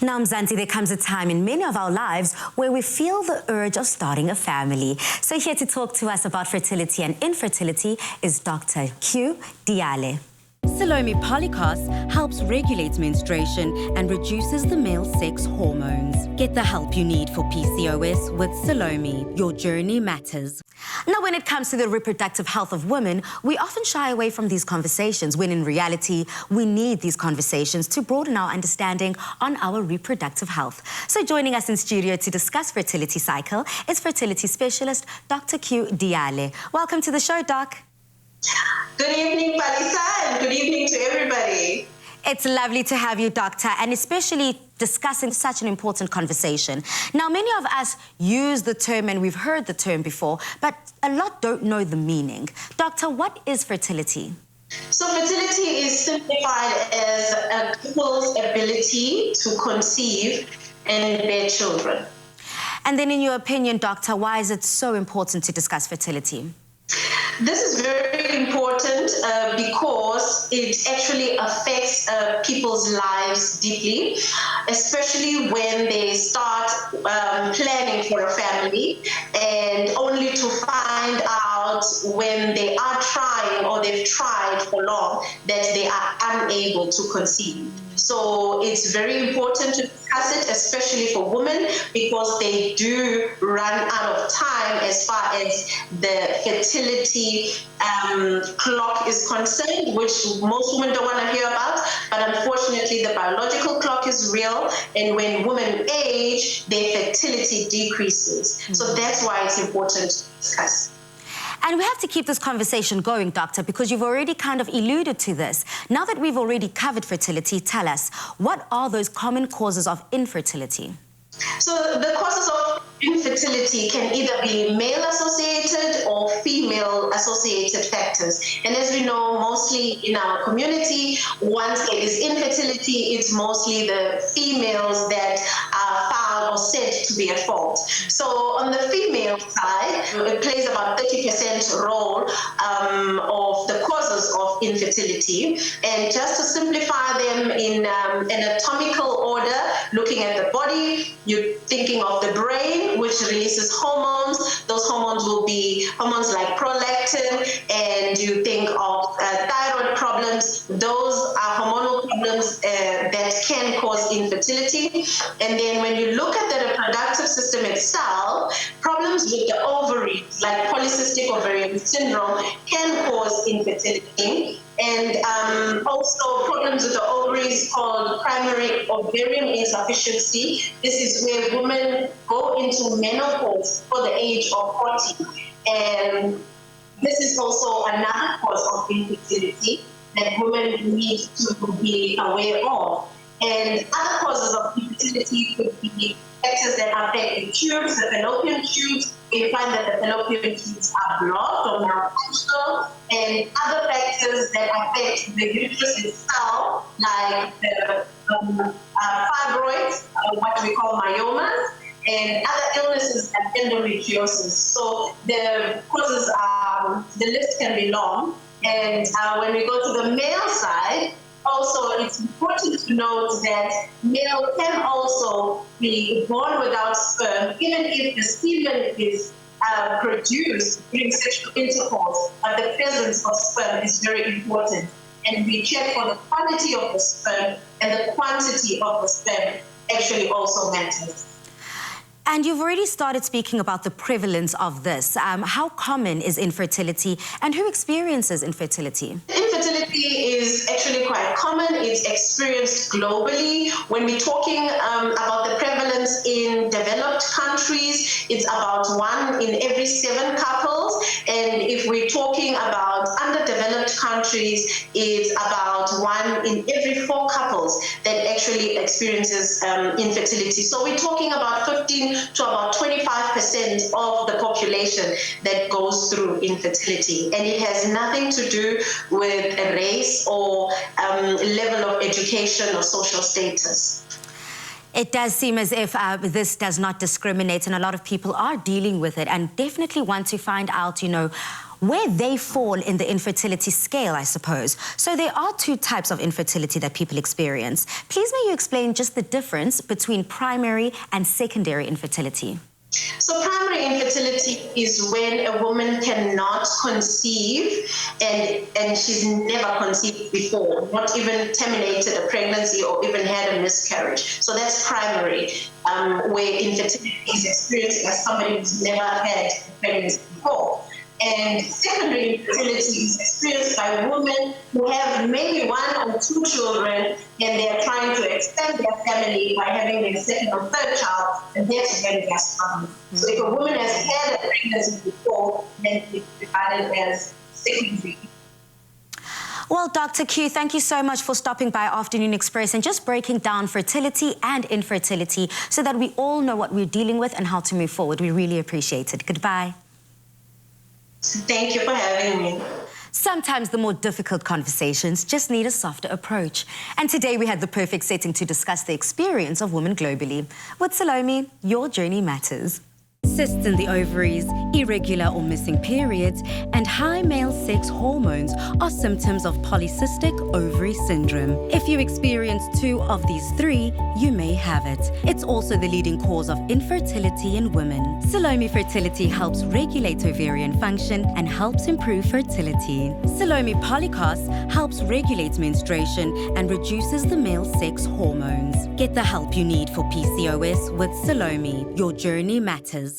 Now, Mzansi, there comes a time in many of our lives where we feel the urge of starting a family. So here to talk to us about fertility and infertility is Dr. Q Diale. SALOME Polycast helps regulate menstruation and reduces the male sex hormones. Get the help you need for PCOS with SALOME. Your journey matters. Now, when it comes to the reproductive health of women, we often shy away from these conversations, when in reality, we need these conversations to broaden our understanding on our reproductive health. So joining us in studio to discuss fertility cycle is fertility specialist Dr. Q Diale. Welcome to the show, Doc. Good evening, Palisa, and good evening to everybody. It's lovely to have you, Doctor, and especially discussing such an important conversation. Now, many of us use the term, and we've heard the term before, but a lot don't know the meaning. Doctor, what is fertility? So fertility is simplified as a couple's ability to conceive and bear children. And then in your opinion, Doctor, why is it so important to discuss fertility? This is very important because it actually affects people's lives deeply, especially when they start planning for a family, and only to find out when they are trying or they've tried for long that they are unable to conceive. So it's very important to discuss it, especially for women, because they do run out of time as far as the fertility clock is concerned, which most women don't want to hear about. But unfortunately, the biological clock is real, and when women age, their fertility decreases. So that's why it's important to discuss. And we have to keep this conversation going, Doctor, because you've already kind of alluded to this. Now that we've already covered fertility, tell us, what are those common causes of infertility? So the causes of infertility can either be male-associated or female-associated factors. And as we know, mostly in our community, once there is infertility, it's mostly the females that are found or said to be at fault. So on the female side, it plays about 30% role of the causes of infertility. And just to simplify them in anatomical order, looking at the body, you're thinking of the brain, which releases hormones. Those hormones will be hormones like prolactin, and you think of thyroid problems. Those are hormonal problems that can cause infertility. And then when you look at the reproductive system itself, problems with the ovaries, like polycystic ovarian syndrome, can cause infertility. And also problems with the ovaries called primary ovarian insufficiency. This is where women go into menopause for the age of 40. And this is also another cause of infertility that women need to be aware of. And other causes of infertility could be factors that affect the tubes, the fallopian tubes. We find that the fallopian tubes are blocked or malfunctional, and other factors that affect the uterus itself, like the fibroids, what we call myomas, and other illnesses like endometriosis. So the causes are, the list can be long. And when we go to the male side, also, it's important to note that male can also be born without sperm, even if the semen is produced during sexual intercourse, but the presence of sperm is very important. And we check for the quality of the sperm, and the quantity of the sperm actually also matters. And you've already started speaking about the prevalence of this. How common is infertility, and who experiences infertility? Infertility is actually quite common. It's experienced globally. When we're talking about the prevalence in developed countries, it's about 1 in every 7 couples. And if we're talking about underdeveloped countries, it's about 1 in every 4 couples that actually experiences infertility. So we're talking about 15 to about 25% of the population that goes through infertility. And it has nothing to do with a race or level of education or social status. It does seem as if this does not discriminate, and a lot of people are dealing with it and definitely want to find out, you know, where they fall in the infertility scale, I suppose. So there are two types of infertility that people experience. Please may you explain just the difference between primary and secondary infertility? So primary infertility is when a woman cannot conceive and she's never conceived before, not even terminated a pregnancy or even had a miscarriage. So that's primary, where infertility is experienced by somebody who's never had a pregnancy before. And secondary infertility is experienced by women who have maybe 1 or 2 children and they're trying to extend their family by having their second or third child, and that's when they're struggling. So if a woman has had a pregnancy before, then it's regarded as secondary. Well, Dr. Q, thank you so much for stopping by Afternoon Express and just breaking down fertility and infertility so that we all know what we're dealing with and how to move forward. We really appreciate it. Goodbye. Thank you for having me. Sometimes the more difficult conversations just need a softer approach. And today we had the perfect setting to discuss the experience of women globally. With Salome, your journey matters. Cysts in the ovaries, irregular or missing periods, and high male sex hormones are symptoms of polycystic ovary syndrome. If you experience 2 of these 3, you may have it. It's also the leading cause of infertility in women. Salome Fertility helps regulate ovarian function and helps improve fertility. Salome Polycos helps regulate menstruation and reduces the male sex hormones. Get the help you need for PCOS with Salome. Your journey matters.